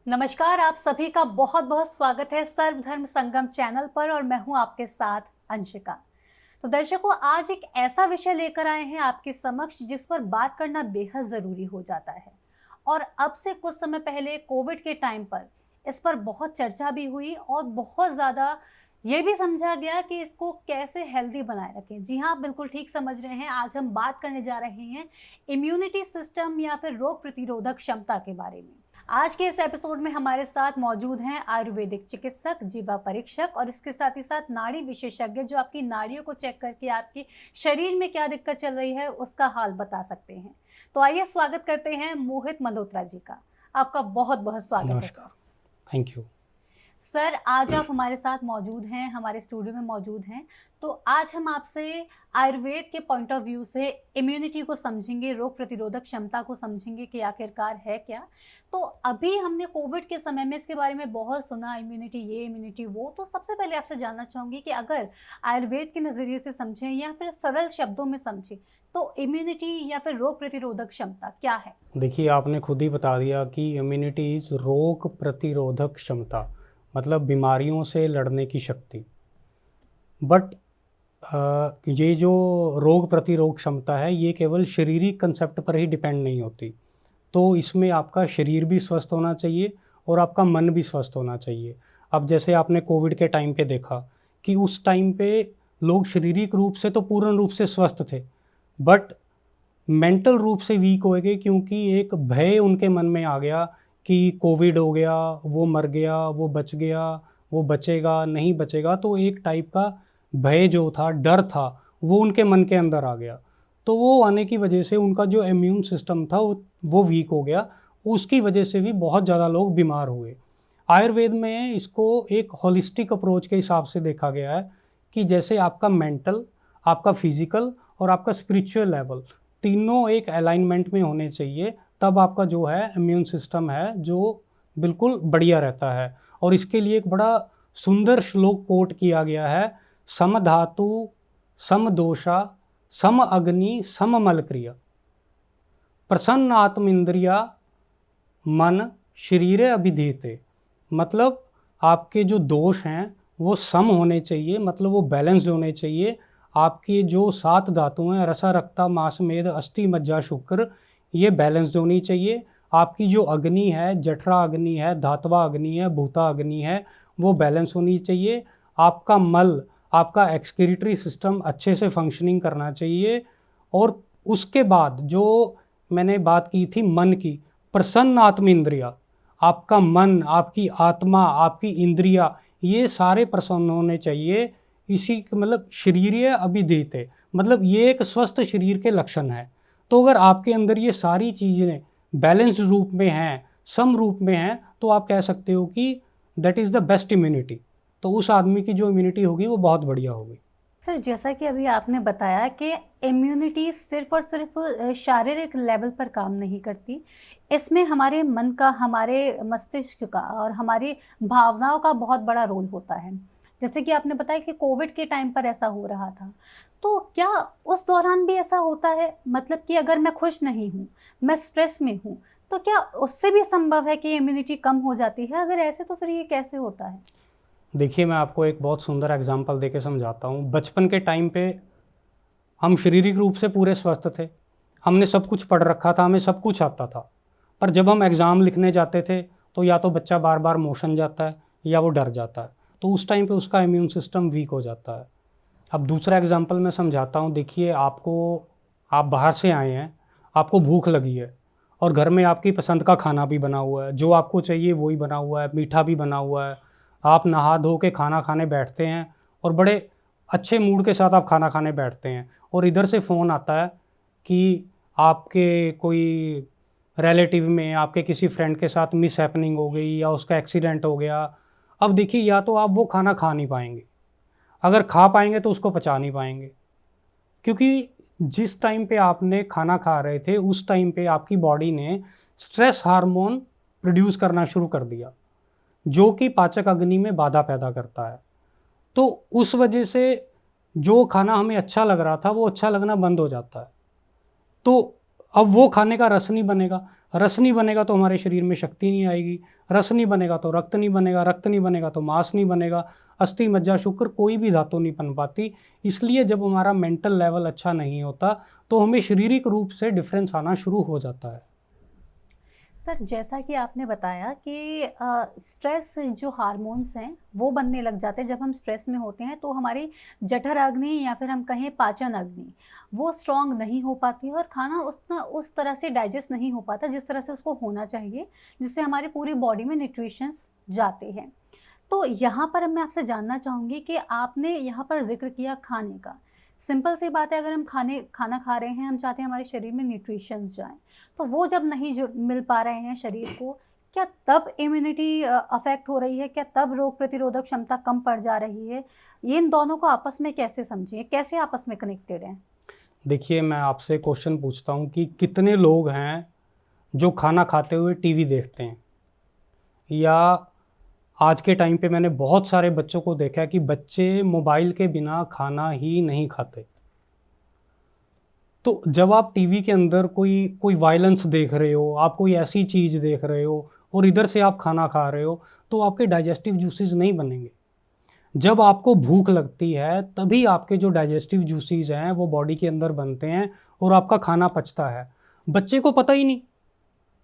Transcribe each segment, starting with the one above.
नमस्कार, आप सभी का बहुत बहुत स्वागत है सर्वधर्म संगम चैनल पर और मैं हूं आपके साथ अंशिका। तो दर्शकों, आज एक ऐसा विषय लेकर आए हैं आपके समक्ष जिस पर बात करना बेहद ज़रूरी हो जाता है। और अब से कुछ समय पहले कोविड के टाइम पर इस पर बहुत चर्चा भी हुई और बहुत ज़्यादा ये भी समझा गया कि इसको कैसे हेल्दी बनाए रखें। जी हाँ, आप बिल्कुल ठीक समझ रहे हैं। आज हम बात करने जा रहे हैं इम्यूनिटी सिस्टम या फिर रोग प्रतिरोधक क्षमता के बारे में। आज के इस एपिसोड में हमारे साथ मौजूद हैं आयुर्वेदिक चिकित्सक, जीवा परीक्षक और इसके साथ ही साथ नाड़ी विशेषज्ञ जो आपकी नाड़ियों को चेक करके आपकी शरीर में क्या दिक्कत चल रही है उसका हाल बता सकते हैं। तो आइए स्वागत करते हैं मोहित मल्होत्रा जी का। आपका बहुत बहुत स्वागत है। नमस्कार, थैंक यू। सर, आज आप हमारे साथ मौजूद हैं, हमारे स्टूडियो में मौजूद हैं। तो आज हम आपसे आयुर्वेद के पॉइंट ऑफ व्यू से इम्यूनिटी को समझेंगे, रोग प्रतिरोधक क्षमता को समझेंगे कि आखिरकार है क्या। तो अभी हमने कोविड के समय में इसके बारे में बहुत सुना, इम्यूनिटी ये, इम्यूनिटी वो। तो सबसे पहले आपसे जानना चाहूँगी कि अगर आयुर्वेद के नज़रिए से समझें या फिर सरल शब्दों में समझें तो इम्यूनिटी या फिर रोग प्रतिरोधक क्षमता क्या है? देखिए, आपने खुद ही बता दिया कि इम्यूनिटी इज रोग प्रतिरोधक क्षमता, मतलब बीमारियों से लड़ने की शक्ति। बट ये जो रोग प्रतिरोधक क्षमता है ये केवल शारीरिक कंसेप्ट पर ही डिपेंड नहीं होती। तो इसमें आपका शरीर भी स्वस्थ होना चाहिए और आपका मन भी स्वस्थ होना चाहिए। अब जैसे आपने कोविड के टाइम पे देखा कि उस टाइम पे लोग शारीरिक रूप से तो पूर्ण रूप से स्वस्थ थे, बट मेंटल रूप से वीक हो गए क्योंकि एक भय उनके मन में आ गया कि कोविड हो गया, वो मर गया, वो बच गया, वो बचेगा नहीं बचेगा। तो एक टाइप का भय जो था, डर था, वो उनके मन के अंदर आ गया। तो वो आने की वजह से उनका जो इम्यून सिस्टम था वो वीक हो गया। उसकी वजह से भी बहुत ज़्यादा लोग बीमार हुए। आयुर्वेद में इसको एक होलिस्टिक अप्रोच के हिसाब से देखा गया है कि जैसे आपका मेंटल, आपका फिजिकल और आपका स्पिरिचुअल लेवल तीनों एक अलाइनमेंट में होने चाहिए, तब आपका जो है इम्यून सिस्टम है जो बिल्कुल बढ़िया रहता है। और इसके लिए एक बड़ा सुंदर श्लोक कोट किया गया है, सम धातु सम दोषा सम अग्नि सम मल क्रिया, प्रसन्न आत्म इंद्रिया मन शरीर अभिधीते। मतलब आपके जो दोष हैं वो सम होने चाहिए, मतलब वो बैलेंस्ड होने चाहिए। आपकी जो 7 धातु हैं, रसा रक्ता मांस मेद अस्थि मज्जा शुक्र, ये बैलेंस्ड होनी चाहिए। आपकी जो अग्नि है, जठरा अग्नि है, धातवा अग्नि है, भूता अग्नि है, वो बैलेंस होनी चाहिए। आपका मल, आपका एक्सक्रीटरी सिस्टम अच्छे से फंक्शनिंग करना चाहिए। और उसके बाद जो मैंने बात की थी मन की, प्रसन्न आत्म इंद्रिया, आपका मन, आपकी आत्मा, आपकी इंद्रिया, ये सारे प्रसन्न होने चाहिए। इसी मतलब शरीरीय अभिधीते, मतलब ये एक स्वस्थ शरीर के लक्षण है। तो अगर आपके अंदर ये सारी चीज़ें बैलेंस्ड रूप में हैं, सम रूप में हैं, तो आप कह सकते हो कि that is the best immunity. तो उस आदमी की जो इम्यूनिटी होगी वो बहुत बढ़िया होगी। सर, जैसा कि अभी आपने बताया कि इम्यूनिटी सिर्फ और सिर्फ शारीरिक लेवल पर काम नहीं करती, इसमें हमारे मन का, हमारे मस्तिष्क का और हमारी भावनाओं का बहुत बड़ा रोल होता है। जैसे कि आपने बताया कि कोविड के टाइम पर ऐसा हो रहा था, तो क्या उस दौरान भी ऐसा होता है? मतलब कि अगर मैं खुश नहीं हूँ, मैं स्ट्रेस में हूँ, तो क्या उससे भी संभव है कि इम्यूनिटी कम हो जाती है? अगर ऐसे तो फिर ये कैसे होता है? देखिए, मैं आपको एक बहुत सुंदर एग्जांपल देके समझाता हूँ। बचपन के टाइम पे हम शारीरिक रूप से पूरे स्वस्थ थे, हमने सब कुछ पढ़ रखा था, हमें सब कुछ आता था। पर जब हम एग्ज़ाम लिखने जाते थे तो या तो बच्चा बार बार मोशन जाता है या वो डर जाता है, तो उस टाइम पे उसका इम्यून सिस्टम वीक हो जाता है। अब दूसरा एग्जांपल मैं समझाता हूँ। देखिए, आप बाहर से आए हैं, आपको भूख लगी है और घर में आपकी पसंद का खाना भी बना हुआ है, जो आपको चाहिए वही बना हुआ है, मीठा भी बना हुआ है। आप नहा धो के खाना खाने बैठते हैं और बड़े अच्छे मूड के साथ आप खाना खाने बैठते हैं, और इधर से फ़ोन आता है कि आपके कोई रिलेटिव में, आपके किसी फ्रेंड के साथ मिस हैपनिंग हो गई या उसका एक्सीडेंट हो गया। अब देखिए, या तो आप वो खाना खा नहीं पाएंगे, अगर खा पाएंगे तो उसको पचा नहीं पाएंगे, क्योंकि जिस टाइम पे आपने खाना खा रहे थे उस टाइम पे आपकी बॉडी ने स्ट्रेस हार्मोन प्रोड्यूस करना शुरू कर दिया, जो कि पाचक अग्नि में बाधा पैदा करता है। तो उस वजह से जो खाना हमें अच्छा लग रहा था वो अच्छा लगना बंद हो जाता है। तो अब वो खाने का रस नहीं बनेगा। रस नहीं बनेगा तो हमारे शरीर में शक्ति नहीं आएगी, रस नहीं बनेगा तो रक्त नहीं बनेगा, रक्त नहीं बनेगा तो मांस नहीं बनेगा, अस्थि मज्जा शुक्र कोई भी धातु नहीं बन पाती। इसलिए जब हमारा मेंटल लेवल अच्छा नहीं होता तो हमें शारीरिक रूप से डिफरेंस आना शुरू हो जाता है। सर, जैसा कि आपने बताया कि स्ट्रेस जो हार्मोन्स हैं वो बनने लग जाते हैं जब हम स्ट्रेस में होते हैं, तो हमारी जठर अग्नि या फिर हम कहें पाचन अग्नि वो स्ट्रांग नहीं हो पाती और खाना उस तरह से डाइजेस्ट नहीं हो पाता जिस तरह से उसको होना चाहिए, जिससे हमारी पूरी बॉडी में न्यूट्रिशंस जाते हैं। तो यहाँ पर मैं आपसे जानना चाहूँगी कि आपने यहाँ पर जिक्र किया खाने का। सिंपल सी बात है, अगर हम खाना खा रहे हैं, हम चाहते हैं हमारे शरीर में न्यूट्रिशंस जाएं, तो वो जब नहीं जो मिल पा रहे हैं शरीर को, क्या तब इम्यूनिटी अफेक्ट हो रही है? क्या तब रोग प्रतिरोधक क्षमता कम पड़ जा रही है? ये इन दोनों को आपस में कैसे समझिए, कैसे आपस में कनेक्टेड हैं? देखिए, मैं आपसे क्वेश्चन पूछता हूँ कि कितने लोग हैं जो खाना खाते हुए टीवी देखते हैं, या आज के टाइम पे मैंने बहुत सारे बच्चों को देखा है कि बच्चे मोबाइल के बिना खाना ही नहीं खाते। तो जब आप टीवी के अंदर कोई वायलेंस देख रहे हो, आप कोई ऐसी चीज़ देख रहे हो और इधर से आप खाना खा रहे हो, तो आपके डाइजेस्टिव जूसेस नहीं बनेंगे। जब आपको भूख लगती है तभी आपके जो डाइजेस्टिव जूसेस हैं वो बॉडी के अंदर बनते हैं और आपका खाना पचता है। बच्चे को पता ही नहीं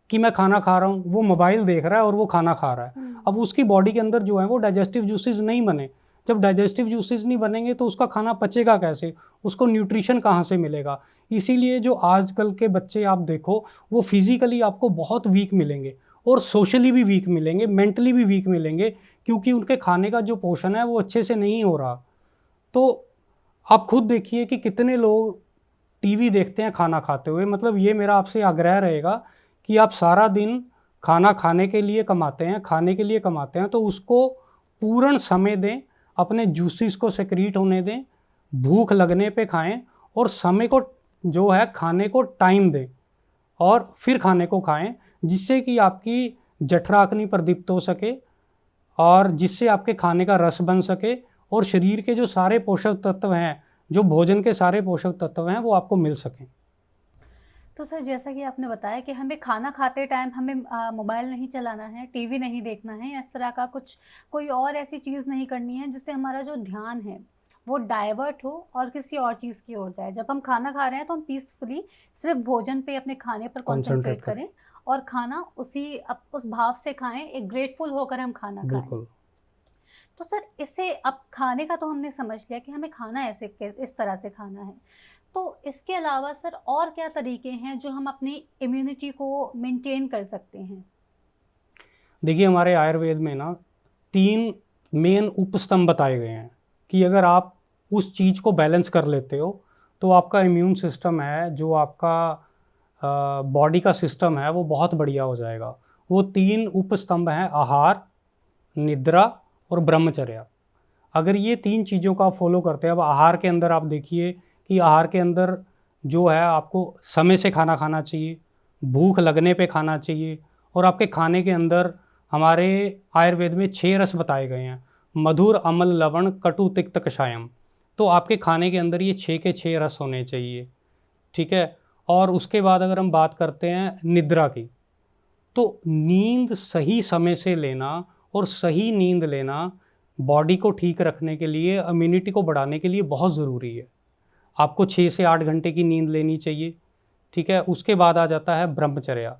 कि मैं खाना खा रहा हूँ, वो मोबाइल देख रहा है और वो खाना खा रहा है। अब उसकी बॉडी के अंदर जो है वो डाइजेस्टिव जूसेस नहीं बने। जब डाइजेस्टिव जूसेस नहीं बनेंगे तो उसका खाना पचेगा कैसे, उसको न्यूट्रिशन कहाँ से मिलेगा? इसीलिए जो आजकल के बच्चे आप देखो, वो फिजिकली आपको बहुत वीक मिलेंगे और सोशली भी वीक मिलेंगे, मेंटली भी वीक मिलेंगे, क्योंकि उनके खाने का जो पोषण है वो अच्छे से नहीं हो रहा। तो आप खुद देखिए कि कितने लोग टीवी देखते हैं खाना खाते हुए। मतलब ये मेरा आपसे आग्रह रहेगा कि आप सारा दिन खाना खाने के लिए कमाते हैं, खाने के लिए कमाते हैं, तो उसको पूर्ण समय दें, अपने जूसेस को सेक्रीट होने दें, भूख लगने पे खाएं और समय को जो है खाने को टाइम दें और फिर खाने को खाएं, जिससे कि आपकी जठराग्नि प्रदीप्त हो सके और जिससे आपके खाने का रस बन सके और शरीर के जो सारे पोषक तत्व हैं, जो भोजन के सारे पोषक तत्व हैं, वो आपको मिल सकें। तो सर, जैसा कि आपने बताया कि हमें खाना खाते टाइम हमें मोबाइल नहीं चलाना है, टीवी नहीं देखना है, इस तरह का कोई और ऐसी चीज़ नहीं करनी है जिससे हमारा जो ध्यान है वो डाइवर्ट हो और किसी और चीज़ की ओर जाए। जब हम खाना खा रहे हैं तो हम पीसफुली सिर्फ भोजन पे, अपने खाने पर कॉन्सेंट्रेट करें और खाना उस भाव से खाएं, एक ग्रेटफुल होकर हम खाना खाएं। बिल्कुल। तो सर, इससे अब खाने का तो हमने समझ लिया कि हमें खाना इस तरह से खाना है। तो इसके अलावा सर और क्या तरीके हैं जो हम अपनी इम्यूनिटी को मेंटेन कर सकते हैं? देखिए, हमारे आयुर्वेद में ना 3 मेन उपस्तंभ बताए गए हैं कि अगर आप उस चीज़ को बैलेंस कर लेते हो तो आपका इम्यून सिस्टम है, जो आपका बॉडी का सिस्टम है, वो बहुत बढ़िया हो जाएगा। वो 3 उपस्तंभ हैं: आहार, निद्रा और ब्रह्मचर्या। अगर ये 3 चीज़ों का फॉलो करते हैं, अब आहार के अंदर आप देखिए कि आहार के अंदर जो है आपको समय से खाना खाना चाहिए, भूख लगने पे खाना चाहिए, और आपके खाने के अंदर हमारे आयुर्वेद में 6 रस बताए गए हैं: मधुर, अम्ल, लवण, कटु, तिक्त, कषायम। तो आपके खाने के अंदर ये 6 के 6 रस होने चाहिए, ठीक है। और उसके बाद अगर हम बात करते हैं निद्रा की, तो नींद सही समय से लेना और सही नींद लेना बॉडी को ठीक रखने के लिए, इम्यूनिटी को बढ़ाने के लिए बहुत ज़रूरी है। आपको 6 से 8 घंटे की नींद लेनी चाहिए, ठीक है। उसके बाद आ जाता है ब्रह्मचर्या।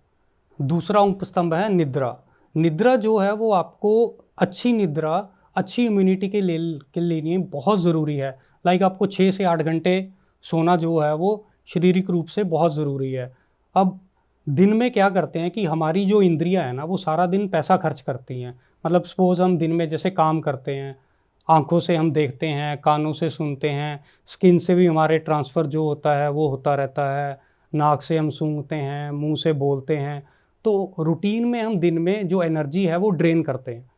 दूसरा उपस्तंभ है निद्रा। निद्रा जो है वो आपको अच्छी निद्रा, अच्छी इम्यूनिटी के लिए बहुत ज़रूरी है। लाइक आपको 6 से 8 घंटे सोना जो है वो शारीरिक रूप से बहुत ज़रूरी है। अब दिन में क्या करते हैं कि हमारी जो इंद्रियां हैं ना, वो सारा दिन पैसा खर्च करती हैं। मतलब सपोज़ हम दिन में जैसे काम करते हैं, आँखों से हम देखते हैं, कानों से सुनते हैं, स्किन से भी हमारे ट्रांसफ़र जो होता है वो होता रहता है, नाक से हम सूंघते हैं, मुंह से बोलते हैं। तो रूटीन में हम दिन में जो एनर्जी है वो ड्रेन करते हैं।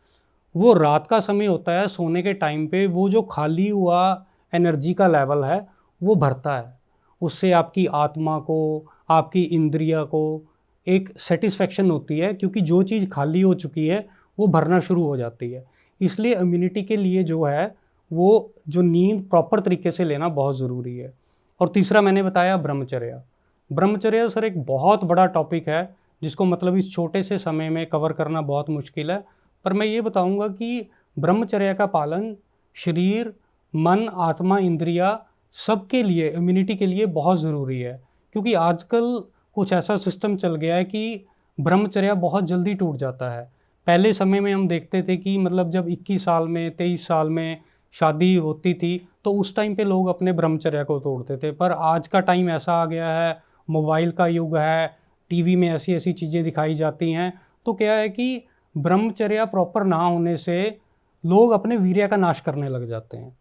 वो रात का समय होता है, सोने के टाइम पे वो जो खाली हुआ एनर्जी का लेवल है वो भरता है। उससे आपकी आत्मा को, आपकी इंद्रिया को एक सेटिस्फेक्शन होती है, क्योंकि जो चीज़ खाली हो चुकी है वो भरना शुरू हो जाती है। इसलिए इम्यूनिटी के लिए जो है वो जो नींद प्रॉपर तरीके से लेना बहुत ज़रूरी है। और तीसरा मैंने बताया ब्रह्मचर्या। ब्रह्मचर्या सर एक बहुत बड़ा टॉपिक है जिसको मतलब इस छोटे से समय में कवर करना बहुत मुश्किल है। पर मैं ये बताऊंगा कि ब्रह्मचर्य का पालन शरीर, मन, आत्मा, इंद्रिया सबके लिए, इम्यूनिटी के लिए बहुत ज़रूरी है। क्योंकि आजकल कुछ ऐसा सिस्टम चल गया है कि ब्रह्मचर्य बहुत जल्दी टूट जाता है। पहले समय में हम देखते थे कि मतलब जब 21 साल में, 23 साल में शादी होती थी तो उस टाइम पे लोग अपने ब्रह्मचर्य को तोड़ते थे। पर आज का टाइम ऐसा आ गया है, मोबाइल का युग है, टीवी में ऐसी ऐसी चीज़ें दिखाई जाती हैं, तो क्या है कि ब्रह्मचर्य प्रॉपर ना होने से लोग अपने वीर्य का नाश करने लग जाते हैं।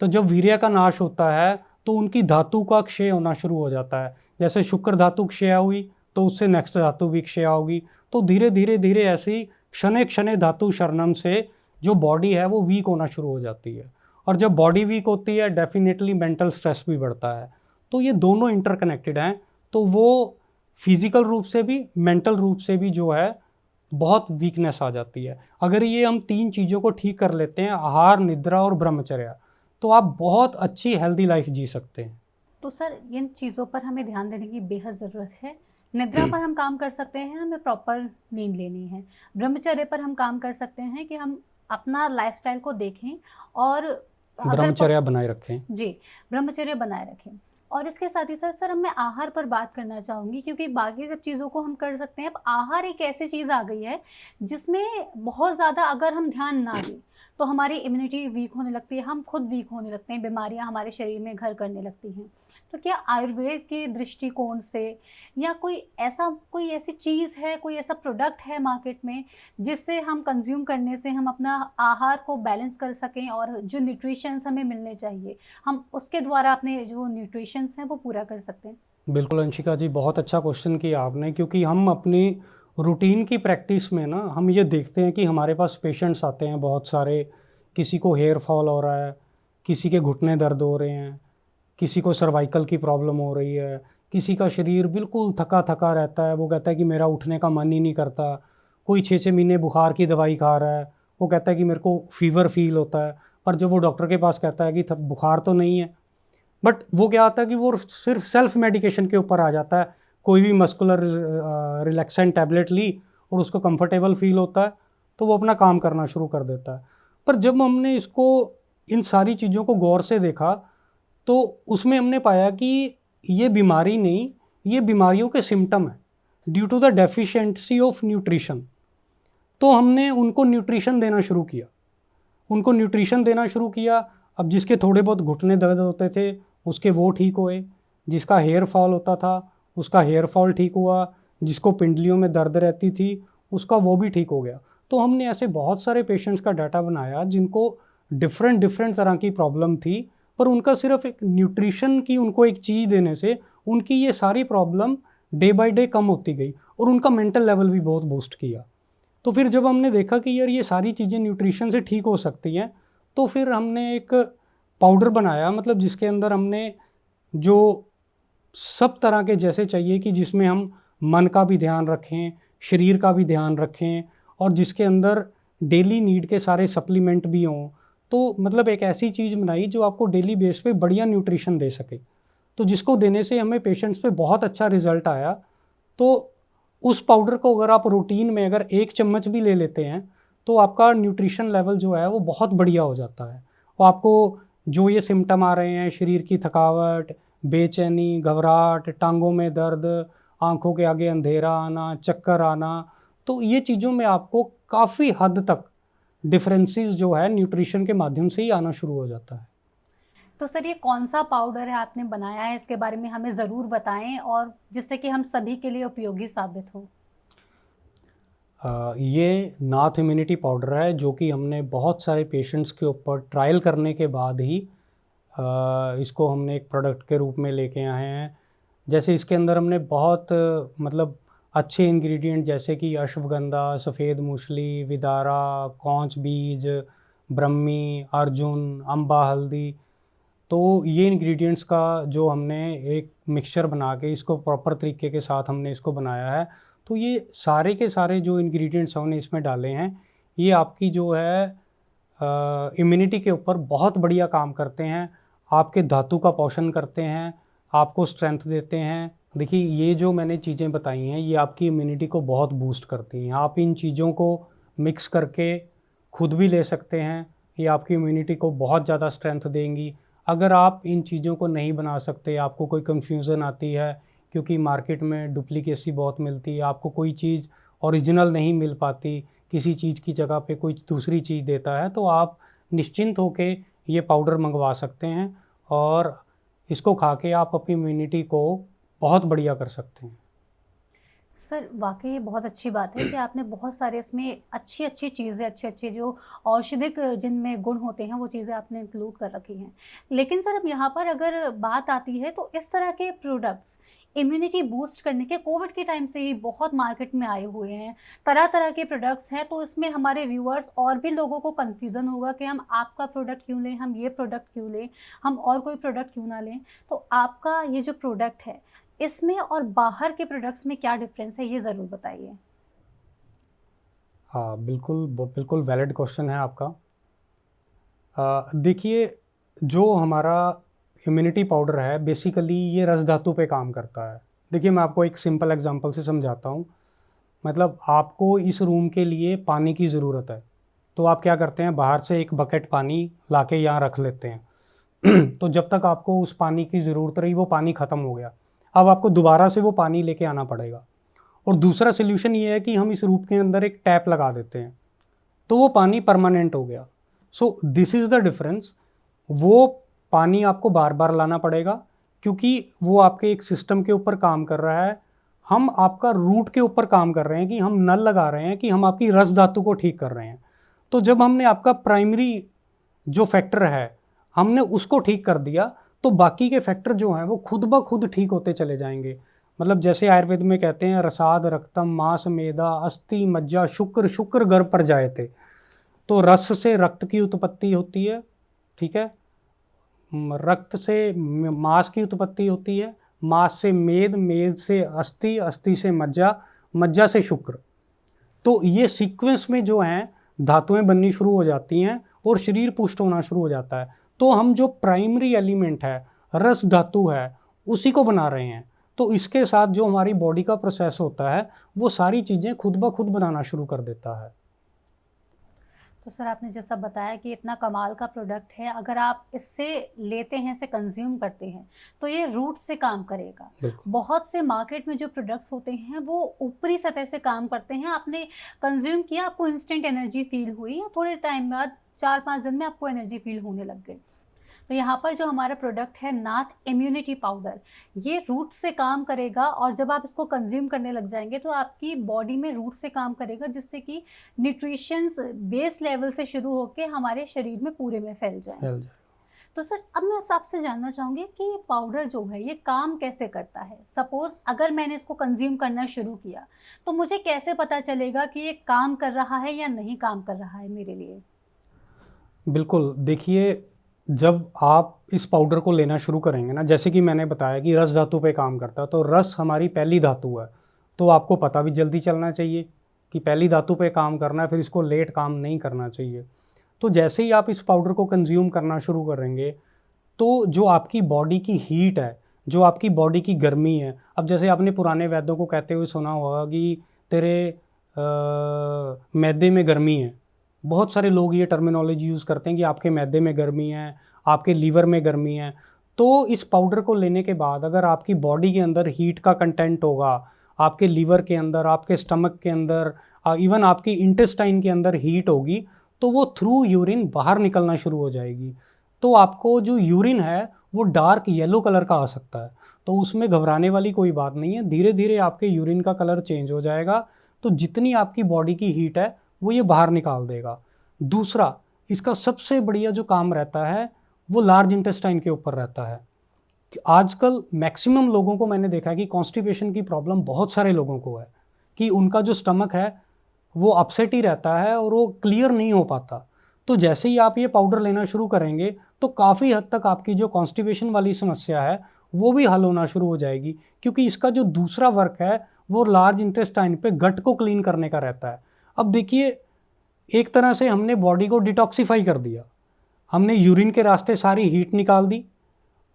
तो जब वीर्य का नाश होता है तो उनकी धातु का क्षय होना शुरू हो जाता है। जैसे शुक्र धातु क्षय हुई तो उससे नेक्स्ट धातु भी क्षय होगी। तो धीरे धीरे धीरे ऐसी क्षणे क्षणे धातु शरणम से जो बॉडी है वो वीक होना शुरू हो जाती है। और जब बॉडी वीक होती है डेफिनेटली मेंटल स्ट्रेस भी बढ़ता है। तो ये दोनों इंटरकनेक्टेड हैं। तो वो फिजिकल रूप से भी, मेंटल रूप से भी जो है बहुत वीकनेस आ जाती है। अगर ये हम 3 चीज़ों को ठीक कर लेते हैं, आहार, निद्रा और ब्रह्मचर्य, तो आप बहुत अच्छी हेल्दी लाइफ जी सकते हैं। तो सर इन चीज़ों पर हमें ध्यान देने की बेहद ज़रूरत है। निद्रा पर हम काम कर सकते हैं, हमें प्रॉपर नींद लेनी है। ब्रह्मचर्य पर हम काम कर सकते हैं कि हम अपना लाइफस्टाइल को देखें और अगर ब्रह्मचर्य बनाए रखें। जी, ब्रह्मचर्य बनाए रखें। और इसके साथ ही साथ सर मैं आहार पर बात करना चाहूँगी, क्योंकि बाकी सब चीज़ों को हम कर सकते हैं। अब आहार एक ऐसी चीज़ आ गई है जिसमें बहुत ज़्यादा अगर हम ध्यान ना दें तो हमारी इम्यूनिटी वीक होने लगती है, हम खुद वीक होने लगते हैं, बीमारियां हमारे शरीर में घर करने लगती हैं। तो क्या आयुर्वेद के दृष्टिकोण से या कोई ऐसी चीज़ है, कोई ऐसा प्रोडक्ट है मार्केट में जिससे हम कंज्यूम करने से हम अपना आहार को बैलेंस कर सकें और जो न्यूट्रिशंस हमें मिलने चाहिए हम उसके द्वारा अपने जो न्यूट्रिशंस हैं वो पूरा कर सकते हैं? बिल्कुल अंशिका जी, बहुत अच्छा क्वेश्चन किया आपने। क्योंकि हम अपनी रूटीन की प्रैक्टिस में ना हम ये देखते हैं कि हमारे पास पेशेंट्स आते हैं बहुत सारे। किसी को हेयर फॉल हो रहा है, किसी के घुटने दर्द हो रहे हैं, किसी को सर्वाइकल की प्रॉब्लम हो रही है, किसी का शरीर बिल्कुल थका थका रहता है, वो कहता है कि मेरा उठने का मन ही नहीं करता। कोई 6-6 महीने बुखार की दवाई खा रहा है, वो कहता है कि मेरे को फीवर फील होता है। पर जब वो डॉक्टर के पास कहता है कि बुखार तो नहीं है, बट वो क्या होता है कि वो सिर्फ सेल्फ मेडिकेशन के ऊपर आ जाता है। कोई भी मस्कुलर रिलैक्सेंट टैबलेट ली और उसको कंफर्टेबल फील होता है तो वो अपना काम करना शुरू कर देता है। पर जब हमने इसको, इन सारी चीज़ों को गौर से देखा तो उसमें हमने पाया कि ये बीमारी नहीं, ये बीमारियों के सिम्टम है due to the deficiency of nutrition. तो हमने उनको न्यूट्रिशन देना शुरू किया, उनको न्यूट्रिशन देना शुरू किया। अब जिसके थोड़े बहुत घुटने दर्द होते थे उसके वो ठीक हुए, जिसका हेयर फॉल होता था उसका हेयर फॉल ठीक हुआ, जिसको पिंडलियों में दर्द रहती थी उसका वो भी ठीक हो गया। तो हमने ऐसे बहुत सारे पेशेंट्स का डाटा बनाया जिनको डिफरेंट तरह की प्रॉब्लम थी, पर उनका सिर्फ एक न्यूट्रिशन की उनको एक चीज़ देने से उनकी ये सारी प्रॉब्लम डे बाय डे कम होती गई और उनका मेंटल लेवल भी बहुत बूस्ट किया। तो फिर जब हमने देखा कि यार ये सारी चीज़ें न्यूट्रिशन से ठीक हो सकती हैं, तो फिर हमने एक पाउडर बनाया, मतलब जिसके अंदर हमने जो सब तरह के जैसे चाहिए कि जिसमें हम मन का भी ध्यान रखें, शरीर का भी ध्यान रखें और जिसके अंदर डेली नीड के सारे सप्लीमेंट भी हों। तो मतलब एक ऐसी चीज़ बनाई जो आपको डेली बेस पे बढ़िया न्यूट्रिशन दे सके। तो जिसको देने से हमें पेशेंट्स पे बहुत अच्छा रिज़ल्ट आया। तो उस पाउडर को अगर आप रूटीन में अगर 1 चम्मच भी ले लेते हैं तो आपका न्यूट्रिशन लेवल जो है वो बहुत बढ़िया हो जाता है। और आपको जो ये सिम्टम आ रहे हैं, शरीर की थकावट, बेचैनी, घबराहट, टांगों में दर्द, आंखों के आगे अंधेरा आना, चक्कर आना, तो ये चीज़ों में आपको काफ़ी हद तक डिफरेंसेस जो है न्यूट्रिशन के माध्यम से ही आना शुरू हो जाता है। तो सर ये कौन सा पाउडर है आपने बनाया है, इसके बारे में हमें ज़रूर बताएं और जिससे कि हम सभी के लिए उपयोगी साबित हो। ये नाथ इम्यूनिटी पाउडर है जो कि हमने बहुत सारे पेशेंट्स के ऊपर ट्रायल करने के बाद ही इसको हमने एक प्रोडक्ट के रूप में लेके आए हैं। जैसे इसके अंदर हमने बहुत मतलब अच्छे इंग्रेडिएंट जैसे कि अश्वगंधा, सफ़ेद मूसली, विदारा, कौंच बीज, ब्रह्मी, अर्जुन, अम्बा हल्दी, तो ये इंग्रेडिएंट्स का जो हमने एक मिक्सचर बना के इसको प्रॉपर तरीके के साथ हमने इसको बनाया है। तो ये सारे के सारे जो इंग्रेडिएंट्स हमने इसमें डाले हैं ये आपकी जो है इम्यूनिटी के ऊपर बहुत बढ़िया काम करते हैं, आपके धातु का पोषण करते हैं, आपको स्ट्रेंथ देते हैं, देखिए, ये जो मैंने चीज़ें बताई हैं ये आपकी इम्यूनिटी को बहुत बूस्ट करती हैं। आप इन चीज़ों को मिक्स करके खुद भी ले सकते हैं, ये आपकी इम्यूनिटी को बहुत ज़्यादा स्ट्रेंथ देंगी। अगर आप इन चीज़ों को नहीं बना सकते, आपको कोई कन्फ्यूज़न आती है क्योंकि मार्केट में डुप्लीकेसी बहुत मिलती है, आपको कोई चीज़ ओरिजिनल नहीं मिल पाती, किसी चीज़ की जगह पे कोई दूसरी चीज़ देता है, तो आप निश्चिंत होके ये पाउडर मंगवा सकते हैं और इसको खा के आप अपनी इम्यूनिटी को बहुत बढ़िया कर सकते हैं। सर वाक़ई ये बहुत अच्छी बात है कि आपने बहुत सारे इसमें अच्छी-अच्छी चीज़ें, अच्छे-अच्छे जो औषधिक जिनमें गुण होते हैं, वो चीज़ें आपने इंक्लूड कर रखी हैं। लेकिन सर अब यहाँ पर अगर बात आती है तो इस तरह के प्रोडक्ट्स इम्यूनिटी बूस्ट करने के कोविड के टाइम से ही बहुत मार्केट में आए हुए हैं। तरह-तरह के प्रोडक्ट्स हैं, तो इसमें हमारे व्यूअर्स और भी लोगों को कन्फ्यूज़न होगा कि हम आपका प्रोडक्ट क्यों लें, हम ये प्रोडक्ट क्यों लें, हम और कोई प्रोडक्ट क्यों ना लें। तो आपका ये जो प्रोडक्ट है इसमें और बाहर के प्रोडक्ट्स में क्या डिफरेंस है, ये ज़रूर बताइए? हाँ, बिल्कुल वैलिड क्वेश्चन है आपका। देखिए, जो हमारा इम्यूनिटी पाउडर है बेसिकली ये रस धातु पे काम करता है। देखिए, मैं आपको एक सिंपल एग्जांपल से समझाता हूँ। मतलब आपको इस रूम के लिए पानी की ज़रूरत है, तो आप क्या करते हैं, बाहर से एक बकेट पानी लाके यहाँ रख लेते हैं। तो जब तक आपको उस पानी की ज़रूरत रही वो पानी ख़त्म हो गया, अब आपको दोबारा से वो पानी लेके आना पड़ेगा। और दूसरा सॉल्यूशन ये है कि हम इस रूम के अंदर एक टैप लगा देते हैं, तो वो पानी परमानेंट हो गया। So this is the difference. वो पानी आपको बार बार लाना पड़ेगा क्योंकि वो आपके एक सिस्टम के ऊपर काम कर रहा है। हम आपका रूट के ऊपर काम कर रहे हैं कि हम नल लगा रहे हैं कि हम आपकी रस धातु को ठीक कर रहे हैं। तो जब हमने आपका प्राइमरी जो फैक्टर है हमने उसको ठीक कर दिया, तो बाकी के फैक्टर जो हैं वो खुद ब खुद ठीक होते चले जाएंगे। मतलब जैसे आयुर्वेद में कहते हैं, रसाद रक्तम मांस मेदा अस्थि मज्जा शुक्र, शुक्र गर्भ पर जाए थे। तो रस से रक्त की उत्पत्ति होती है, ठीक है। रक्त से मांस की उत्पत्ति होती है, मांस से मेद, मेद से अस्थि, अस्थि से मज्जा, मज्जा से शुक्र। तो ये सीक्वेंस में जो हैं धातुएं बननी शुरू हो जाती हैं और शरीर पुष्ट होना शुरू हो जाता है। तो हम जो प्राइमरी एलिमेंट है, रस धातु है, उसी को बना रहे हैं। तो इसके साथ जो हमारी बॉडी का प्रोसेस होता है वो सारी चीज़ें खुद ब खुद बनाना शुरू कर देता है। तो सर आपने जैसा बताया कि इतना कमाल का प्रोडक्ट है, अगर आप इससे लेते हैं, इसे कंज्यूम करते हैं, तो ये रूट से काम करेगा। बिल्कुल। बहुत से मार्केट में जो प्रोडक्ट्स होते हैं वो ऊपरी सतह से काम करते हैं। आपने कंज्यूम किया, आपको इंस्टेंट एनर्जी फील हुई, थोड़े टाइम बाद 4-5 दिन में आपको एनर्जी फील होने लग गई। तो यहाँ पर जो हमारा प्रोडक्ट है नाथ इम्यूनिटी पाउडर, ये रूट से काम करेगा और जब आप इसको कंज्यूम करने लग जाएंगे तो आपकी बॉडी में रूट से काम करेगा, जिससे कि न्यूट्रिशंस बेस लेवल से शुरू होकर हमारे शरीर में पूरे में फैल जाए। तो सर अब मैं आपसे जानना चाहूँगी कि ये पाउडर जो है ये काम कैसे करता है। सपोज़ अगर मैंने इसको कंज्यूम करना शुरू किया तो मुझे कैसे पता चलेगा कि ये काम कर रहा है या नहीं काम कर रहा है मेरे लिए? बिल्कुल, देखिए, जब आप इस पाउडर को लेना शुरू करेंगे ना, जैसे कि मैंने बताया कि रस धातु पे काम करता है, तो रस हमारी पहली धातु है, तो आपको पता भी जल्दी चलना चाहिए कि पहली धातु पे काम करना है, फिर इसको लेट काम नहीं करना चाहिए। तो जैसे ही आप इस पाउडर को कंज्यूम करना शुरू करेंगे, तो जो आपकी बॉडी की हीट है, जो आपकी बॉडी की गर्मी है, अब जैसे आपने पुराने वैद्यों को कहते हुए सुना होगा कि तेरे मैदे में गर्मी है। बहुत सारे लोग ये टर्मिनोलॉजी यूज़ करते हैं कि आपके मैदे में गर्मी है, आपके लीवर में गर्मी है। तो इस पाउडर को लेने के बाद अगर आपकी बॉडी के अंदर हीट का कंटेंट होगा, आपके लीवर के अंदर, आपके स्टमक के अंदर, इवन आपकी इंटेस्टाइन के अंदर हीट होगी, तो वो थ्रू यूरिन बाहर निकलना शुरू हो जाएगी। तो आपको जो यूरिन है वो डार्क येलो कलर का आ सकता है, तो उसमें घबराने वाली कोई बात नहीं है। धीरे धीरे आपके यूरिन का कलर चेंज हो जाएगा, तो जितनी आपकी बॉडी की हीट है वो ये बाहर निकाल देगा। दूसरा, इसका सबसे बढ़िया जो काम रहता है वो लार्ज इंटेस्टाइन के ऊपर रहता है। आजकल मैक्सिमम लोगों को मैंने देखा है कि कॉन्स्टिपेशन की प्रॉब्लम बहुत सारे लोगों को है कि उनका जो स्टमक है वो अपसेट ही रहता है और वो क्लियर नहीं हो पाता। तो जैसे ही आप ये पाउडर लेना शुरू करेंगे तो काफ़ी हद तक आपकी जो कॉन्स्टिपेशन वाली समस्या है वो भी हल होना शुरू हो जाएगी, क्योंकि इसका जो दूसरा वर्क है वो लार्ज इंटेस्टाइन पे गट को क्लीन करने का रहता है। अब देखिए, एक तरह से हमने बॉडी को डिटॉक्सीफाई कर दिया, हमने यूरिन के रास्ते सारी हीट निकाल दी,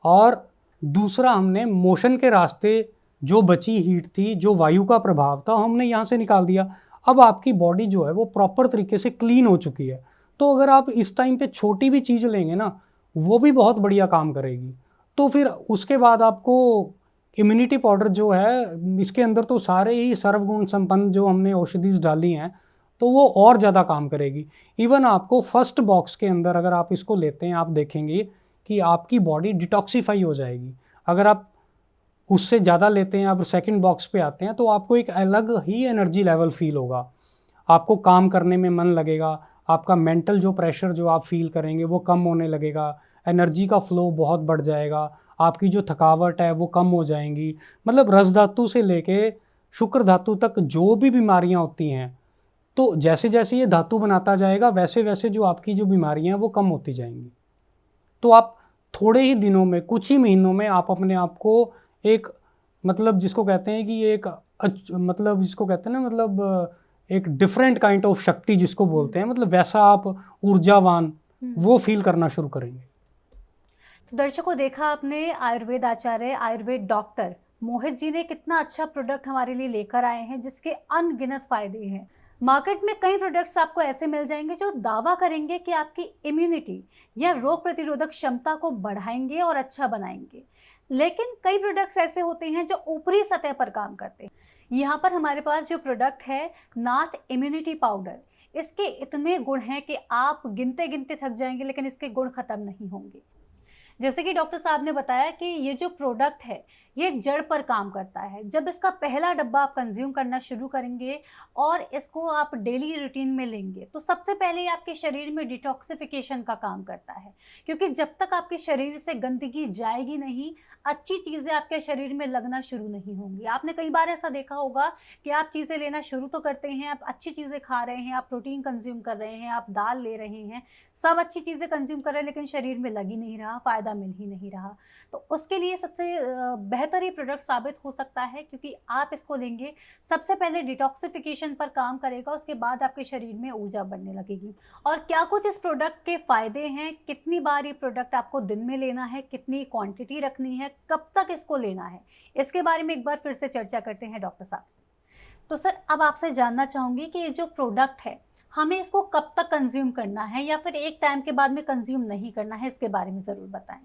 और दूसरा हमने मोशन के रास्ते जो बची हीट थी, जो वायु का प्रभाव था, हमने यहाँ से निकाल दिया। अब आपकी बॉडी जो है वो प्रॉपर तरीके से क्लीन हो चुकी है। तो अगर आप इस टाइम पे छोटी भी चीज़ लेंगे ना, वो भी बहुत बढ़िया काम करेगी। तो फिर उसके बाद आपको इम्यूनिटी पाउडर जो है, इसके अंदर तो सारे ही सर्वगुण संपन्न जो हमने औषधि डाली हैं, तो वो और ज़्यादा काम करेगी। इवन आपको फर्स्ट बॉक्स के अंदर अगर आप इसको लेते हैं, आप देखेंगे कि आपकी बॉडी डिटॉक्सीफाई हो जाएगी। अगर आप उससे ज़्यादा लेते हैं, आप सेकंड बॉक्स पे आते हैं, तो आपको एक अलग ही एनर्जी लेवल फील होगा। आपको काम करने में मन लगेगा, आपका मेंटल जो प्रेशर जो आप फील करेंगे वो कम होने लगेगा, एनर्जी का फ्लो बहुत बढ़ जाएगा, आपकी जो थकावट है वो कम हो जाएंगी। मतलब रस धातु से लेके शुक्र धातु तक जो भी बीमारियां होती हैं, तो जैसे जैसे ये धातु बनाता जाएगा वैसे वैसे जो आपकी जो बीमारियां हैं वो कम होती जाएंगी। तो आप थोड़े ही दिनों में, कुछ ही महीनों में आप अपने आप को एक, मतलब जिसको कहते हैं कि एक मतलब जिसको कहते हैं ना, मतलब एक डिफरेंट काइंड ऑफ शक्ति जिसको बोलते हैं, मतलब वैसा आप ऊर्जावान वो फील करना शुरू करेंगे। तो दर्शकों, देखा आपने आयुर्वेद आचार्य, आयुर्वेद डॉक्टर मोहित जी ने कितना अच्छा प्रोडक्ट हमारे लिए लेकर आए हैं जिसके अनगिनत फायदे हैं। मार्केट में कई प्रोडक्ट्स आपको ऐसे मिल जाएंगे जो दावा करेंगे कि आपकी इम्यूनिटी या रोग प्रतिरोधक क्षमता को बढ़ाएंगे और अच्छा बनाएंगे, लेकिन कई प्रोडक्ट्स ऐसे होते हैं जो ऊपरी सतह पर काम करते हैं। यहाँ पर हमारे पास जो प्रोडक्ट है नाथ इम्यूनिटी पाउडर, इसके इतने गुण हैं कि आप गिनते गिनते थक जाएंगे, लेकिन इसके गुण खत्म नहीं होंगे। जैसे कि डॉक्टर साहब ने बताया कि ये जो प्रोडक्ट है ये जड़ पर काम करता है। जब इसका पहला डब्बा आप कंज्यूम करना शुरू करेंगे और इसको आप डेली रूटीन में लेंगे, तो सबसे पहले आपके शरीर में डिटॉक्सिफिकेशन का काम करता है, क्योंकि जब तक आपके शरीर से गंदगी जाएगी नहीं, अच्छी चीज़ें आपके शरीर में लगना शुरू नहीं होंगी। आपने कई बार ऐसा देखा होगा कि आप चीज़ें लेना शुरू तो करते हैं, आप अच्छी चीज़ें खा रहे हैं, आप प्रोटीन कंज्यूम कर रहे हैं, आप दाल ले रहे हैं, सब अच्छी चीज़ें कंज्यूम कर रहे हैं, लेकिन शरीर में लग ही नहीं रहा, फ़ायदा मिल ही नहीं रहा। तो उसके लिए सबसे बेहतर ये प्रोडक्ट साबित हो सकता है, क्योंकि आप इसको लेंगे, सबसे पहले डिटॉक्सिफिकेशन पर काम करेगा, उसके बाद आपके शरीर में ऊर्जा बढ़ने लगेगी। और क्या कुछ इस प्रोडक्ट के फ़ायदे हैं, कितनी बार ये प्रोडक्ट आपको दिन में लेना है, कितनी क्वांटिटी रखनी है, कब तक इसको लेना है, इसके बारे में एक बार फिर से चर्चा करते हैं डॉक्टर साहब से। तो सर, अब आपसे जानना चाहूँगी कि ये जो प्रोडक्ट है, हमें इसको कब तक कंज्यूम करना है या फिर एक टाइम के बाद में कंज्यूम नहीं करना है, इसके बारे में ज़रूर बताएं।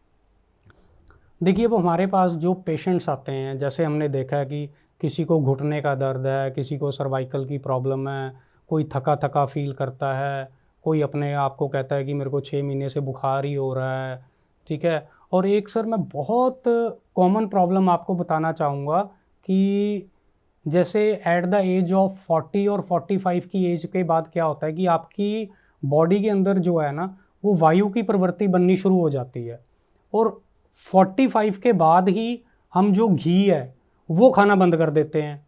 देखिए, अब हमारे पास जो पेशेंट्स आते हैं, जैसे हमने देखा है कि किसी को घुटने का दर्द है, किसी को सर्वाइकल की प्रॉब्लम है, कोई थका थका फील करता है, कोई अपने आप को कहता है कि मेरे को 6 महीने से बुखार ही हो रहा है, ठीक है। और एक सर मैं बहुत कॉमन प्रॉब्लम आपको बताना चाहूँगा कि जैसे एट द एज ऑफ 40 और 45 की एज के बाद क्या होता है कि आपकी बॉडी के अंदर जो है ना, वो वायु की प्रवृत्ति बननी शुरू हो जाती है। और 45 के बाद ही हम जो घी है वो खाना बंद कर देते हैं।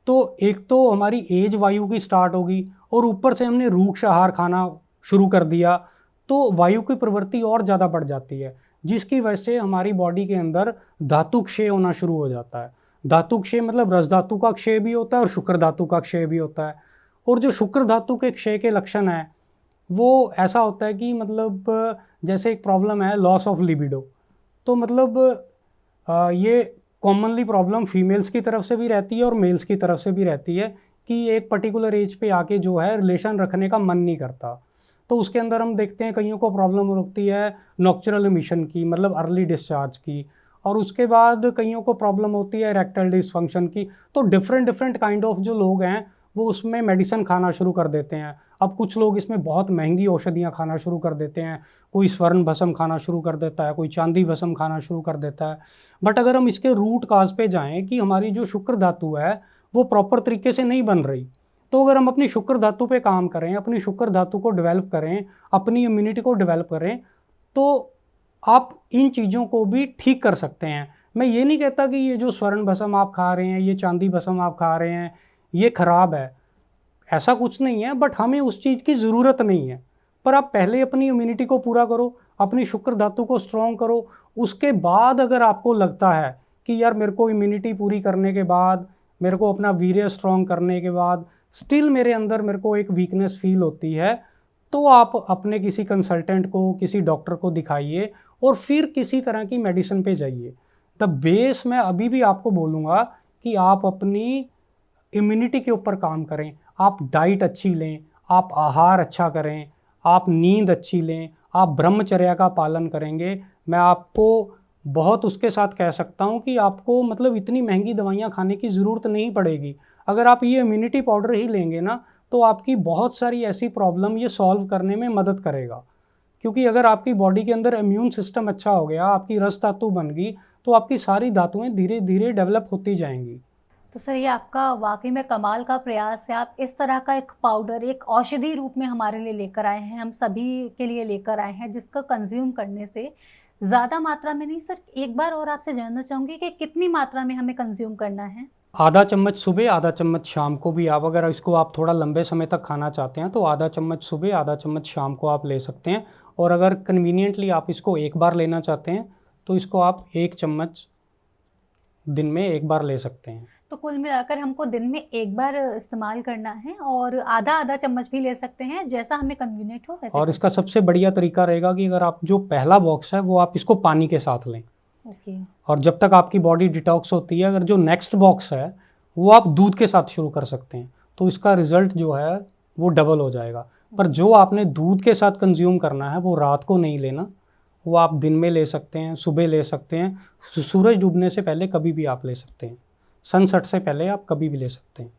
तो एक तो हमारी एज वायु की स्टार्ट होगी और ऊपर से हमने रूक्ष आहार खाना शुरू कर दिया, तो वायु की प्रवृत्ति और ज़्यादा बढ़ जाती है, जिसकी वजह से हमारी बॉडी के अंदर धातु क्षय होना शुरू हो जाता है। धातु क्षय मतलब रस धातु का क्षय भी होता है और शुक्र धातु का क्षय भी होता है। और जो शुक्र धातु के क्षय के लक्षण है वो ऐसा होता है कि मतलब जैसे एक प्रॉब्लम है लॉस ऑफ लिबिडो, तो मतलब ये कॉमनली प्रॉब्लम फीमेल्स की तरफ से भी रहती है और मेल्स की तरफ से भी रहती है कि एक पर्टिकुलर एज पे आके जो है रिलेशन रखने का मन नहीं करता। तो उसके अंदर हम देखते हैं कईयों को प्रॉब्लम होती है नॉक्चुरल एमिशन की, मतलब अर्ली डिस्चार्ज की, और उसके बाद कईयों को प्रॉब्लम होती है इरेक्टाइल डिसफंक्शन की। तो डिफरेंट काइंड ऑफ जो लोग हैं वो उसमें मेडिसिन खाना शुरू कर देते हैं। अब कुछ लोग इसमें बहुत महंगी औषधियाँ खाना शुरू कर देते हैं, कोई स्वर्ण भस्म खाना शुरू कर देता है, कोई चांदी भस्म खाना शुरू कर देता है। बट अगर हम इसके रूट काज पे जाएं कि हमारी जो शुक्र धातु है वो प्रॉपर तरीके से नहीं बन रही, तो अगर हम अपनी शुक्र धातु पे काम करें, अपनी शुक्र धातु को डेवलप करें, अपनी इम्यूनिटी को डेवलप करें, तो आप इन चीज़ों को भी ठीक कर सकते हैं। मैं ये नहीं कहता कि ये जो स्वर्ण भस्म आप खा रहे हैं, ये चांदी भस्म आप खा रहे हैं, ये ख़राब है, ऐसा कुछ नहीं है, बट हमें उस चीज़ की ज़रूरत नहीं है। पर आप पहले अपनी इम्यूनिटी को पूरा करो, अपनी शुक्र धातु को स्ट्रॉन्ग करो, उसके बाद अगर आपको लगता है कि यार मेरे को इम्यूनिटी पूरी करने के बाद, मेरे को अपना वीर्य स्ट्रॉन्ग करने के बाद स्टिल मेरे अंदर मेरे को एक वीकनेस फील होती है, तो आप अपने किसी कंसल्टेंट को, किसी डॉक्टर को दिखाइए और फिर किसी तरह की मेडिसिन पे जाइए। द बेस मैं अभी भी आपको बोलूँगा कि आप अपनी इम्यूनिटी के ऊपर काम करें। आप डाइट अच्छी लें, आप आहार अच्छा करें, आप नींद अच्छी लें, आप ब्रह्मचर्या का पालन करेंगे। मैं आपको बहुत उसके साथ कह सकता हूँ कि आपको मतलब इतनी महंगी दवाइयाँ खाने की ज़रूरत नहीं पड़ेगी। अगर आप ये इम्यूनिटी पाउडर ही लेंगे ना, तो आपकी बहुत सारी ऐसी प्रॉब्लम ये सॉल्व करने में मदद करेगा। क्योंकि अगर आपकी बॉडी के अंदर इम्यून सिस्टम अच्छा हो गया, आपकी रस धातु बन गई, तो आपकी सारी धातुएं धीरे धीरे डेवलप होती जाएंगी। तो सर, ये आपका वाकई में कमाल का प्रयास है। आप इस तरह का एक पाउडर एक औषधि रूप में हमारे लिए लेकर आए हैं, हम सभी के लिए लेकर आए हैं, जिसका कंज्यूम करने से ज़्यादा मात्रा में नहीं सर, एक बार और आपसे जानना चाहूँगी कि कितनी मात्रा में हमें कंज्यूम करना है? आधा चम्मच सुबह, आधा चम्मच शाम को भी। आप अगर इसको आप थोड़ा लंबे समय तक खाना चाहते हैं तो आधा चम्मच सुबह, आधा चम्मच शाम को आप ले सकते हैं। और अगर कन्वीनियंटली आप इसको एक बार लेना चाहते हैं तो इसको आप 1 चम्मच दिन में एक बार ले सकते हैं। तो कुल मिलाकर हमको दिन में एक बार इस्तेमाल करना है और आधा आधा चम्मच भी ले सकते हैं, जैसा हमें कन्वीनियंट हो वैसे और कर इसका सकते सबसे बढ़िया तरीका रहेगा कि अगर आप जो पहला बॉक्स है वो आप इसको पानी के साथ लें, हैं। ओके। और जब तक आपकी बॉडी डिटॉक्स होती है, अगर जो नेक्स्ट बॉक्स है वो आप दूध के साथ शुरू कर सकते हैं, तो इसका रिजल्ट जो है वो डबल हो जाएगा। पर जो आपने दूध के साथ कंज्यूम करना है वो रात को नहीं लेना, वो आप दिन में ले सकते हैं, सुबह ले सकते हैं, सूरज डूबने से पहले कभी भी आप ले सकते हैं, सनसेट से पहले आप कभी भी ले सकते हैं।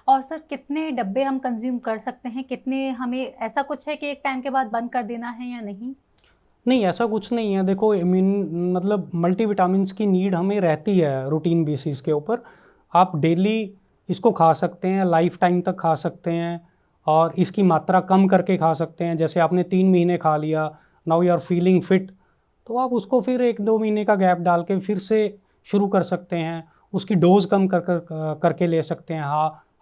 और सर, कितने डब्बे हम कंज्यूम कर सकते हैं? कितने, हमें ऐसा कुछ है कि एक टाइम के बाद बंद कर देना है या नहीं? नहीं, ऐसा कुछ नहीं है। देखो, इम्यून मतलब मल्टीविटामिन्स की नीड हमें रहती है रूटीन बेसिस के ऊपर। आप डेली इसको खा सकते हैं, लाइफ टाइम तक खा सकते हैं, और इसकी मात्रा कम करके खा सकते हैं। जैसे आपने 3 महीने खा लिया, now you are feeling fit, तो आप उसको फिर 1-2 महीने का गैप डाल के फिर से शुरू कर सकते हैं। उसकी डोज कम करके ले सकते हैं,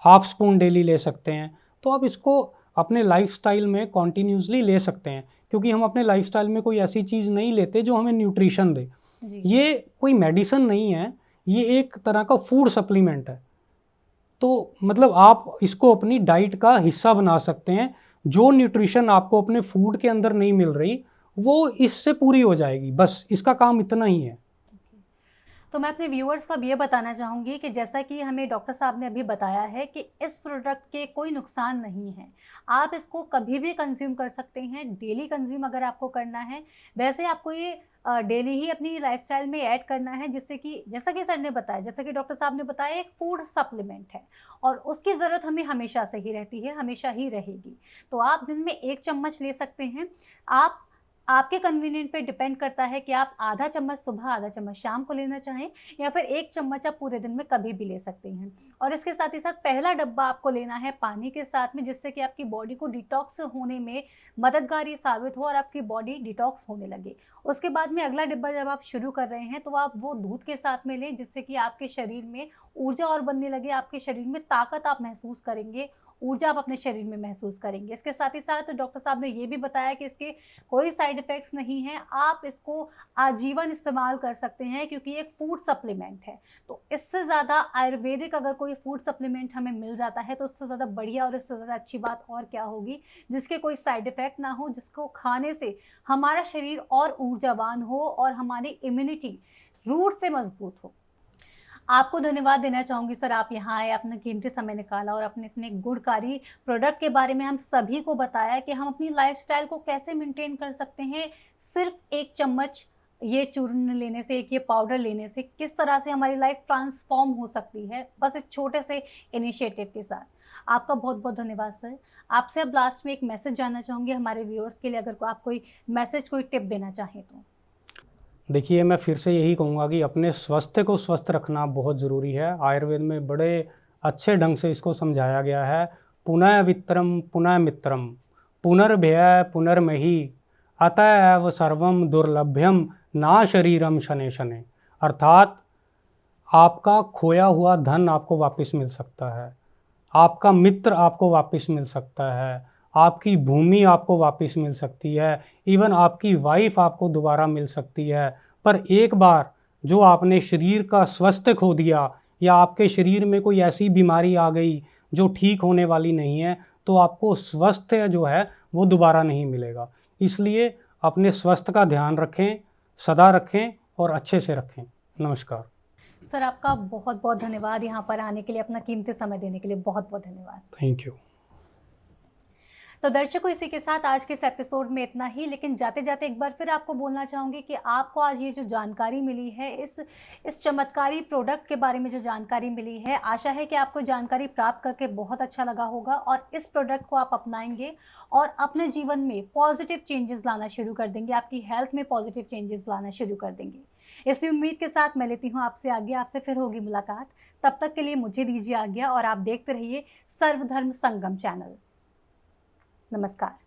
हाफ स्पून डेली ले सकते हैं। तो आप इसको अपने लाइफस्टाइल में कॉन्टीन्यूसली ले सकते हैं, क्योंकि हम अपने लाइफस्टाइल में कोई ऐसी चीज़ नहीं लेते जो हमें न्यूट्रिशन दे। जी। ये कोई मेडिसिन नहीं है, ये एक तरह का फूड सप्लीमेंट है। तो मतलब आप इसको अपनी डाइट का हिस्सा बना सकते हैं। जो न्यूट्रिशन आपको अपने फूड के अंदर नहीं मिल रही, वो इससे पूरी हो जाएगी। बस इसका काम इतना ही है। तो मैं अपने व्यूअर्स को अब ये बताना चाहूँगी कि जैसा कि हमें डॉक्टर साहब ने अभी बताया है कि इस प्रोडक्ट के कोई नुकसान नहीं है, आप इसको कभी भी कंज्यूम कर सकते हैं, डेली कंज्यूम अगर आपको करना है। वैसे आपको ये डेली ही अपनी लाइफस्टाइल में ऐड करना है, जिससे कि जैसा कि सर ने बताया, जैसा कि डॉक्टर साहब ने बताया, एक फूड सप्लीमेंट है और उसकी ज़रूरत हमें हमेशा से ही रहती है, हमेशा ही रहेगी। तो आप दिन में 1 चम्मच ले सकते हैं। आप आपके कन्वीनियंट पे डिपेंड करता है कि आप आधा चम्मच सुबह, आधा चम्मच शाम को लेना चाहें, या फिर 1 चम्मच आप पूरे दिन में कभी भी ले सकते हैं। और इसके साथ ही साथ पहला डब्बा आपको लेना है पानी के साथ में, जिससे कि आपकी बॉडी को डिटॉक्स होने में मददगार ये साबित हो और आपकी बॉडी डिटॉक्स होने लगे। उसके बाद में अगला डिब्बा जब आप शुरू कर रहे हैं तो आप वो दूध के साथ में लें, जिससे कि आपके शरीर में ऊर्जा और बनने लगे, आपके शरीर में ताकत आप महसूस करेंगे, ऊर्जा आप अपने शरीर में महसूस करेंगे। इसके साथ ही साथ डॉक्टर साहब ने ये भी बताया कि इसके कोई साइड इफ़ेक्ट्स नहीं हैं, आप इसको आजीवन इस्तेमाल कर सकते हैं, क्योंकि एक फूड सप्लीमेंट है। तो इससे ज़्यादा आयुर्वेदिक अगर कोई फूड सप्लीमेंट हमें मिल जाता है तो उससे ज़्यादा बढ़िया और इससे ज़्यादा अच्छी बात और क्या होगी, जिसके कोई साइड इफ़ेक्ट ना हो, जिसको खाने से हमारा शरीर और ऊर्जावान हो और हमारी इम्यूनिटी रूट से मजबूत हो। आपको धन्यवाद देना चाहूँगी सर, आप यहाँ आए, अपना कीमती समय निकाला और अपने इतने गुणकारी प्रोडक्ट के बारे में हम सभी को बताया कि हम अपनी लाइफस्टाइल को कैसे मेंटेन कर सकते हैं। सिर्फ 1 चम्मच ये चूर्ण लेने से, एक ये पाउडर लेने से किस तरह से हमारी लाइफ ट्रांसफॉर्म हो सकती है, बस एक छोटे से इनिशिएटिव के साथ। आपका बहुत बहुत धन्यवाद सर। आपसे अब लास्ट में एक मैसेज जानना चाहूँगी हमारे व्यूअर्स के लिए, अगर आप कोई मैसेज, कोई टिप देना चाहें तो। देखिए, मैं फिर से यही कहूँगा कि अपने स्वास्थ्य को स्वस्थ रखना बहुत ज़रूरी है। आयुर्वेद में बड़े अच्छे ढंग से इसको समझाया गया है। पुनः वित्रम पुनः मित्रम पुनर्भय पुनर्महि अतएव सर्वम दुर्लभ्यम ना शरीरम शनै शनै। अर्थात आपका खोया हुआ धन आपको वापस मिल सकता है, आपका मित्र आपको वापस मिल सकता है, आपकी भूमि आपको वापस मिल सकती है, इवन आपकी वाइफ आपको दोबारा मिल सकती है। पर एक बार जो आपने शरीर का स्वास्थ्य खो दिया, या आपके शरीर में कोई ऐसी बीमारी आ गई जो ठीक होने वाली नहीं है, तो आपको स्वास्थ्य जो है वो दोबारा नहीं मिलेगा। इसलिए अपने स्वास्थ्य का ध्यान रखें, सदा रखें और अच्छे से रखें। नमस्कार। सर आपका बहुत बहुत धन्यवाद यहाँ पर आने के लिए, अपना कीमती समय देने के लिए बहुत बहुत धन्यवाद। Thank you. तो दर्शकों, इसी के साथ आज के इस एपिसोड में इतना ही, लेकिन जाते जाते एक बार फिर आपको बोलना चाहूँगी कि आपको आज ये जो जानकारी मिली है, इस चमत्कारी प्रोडक्ट के बारे में जो जानकारी मिली है, आशा है कि आपको जानकारी प्राप्त करके बहुत अच्छा लगा होगा और इस प्रोडक्ट को आप अपनाएंगे और अपने जीवन में पॉजिटिव चेंजेस लाना शुरू कर देंगे, आपकी हेल्थ में पॉजिटिव चेंजेस लाना शुरू कर देंगे। इसी उम्मीद के साथ मैं लेती हूँ आपसे आज्ञा, आपसे फिर होगी मुलाकात। तब तक के लिए मुझे दीजिए आज्ञा और आप देखते रहिए सर्वधर्म संगम चैनल। नमस्कार।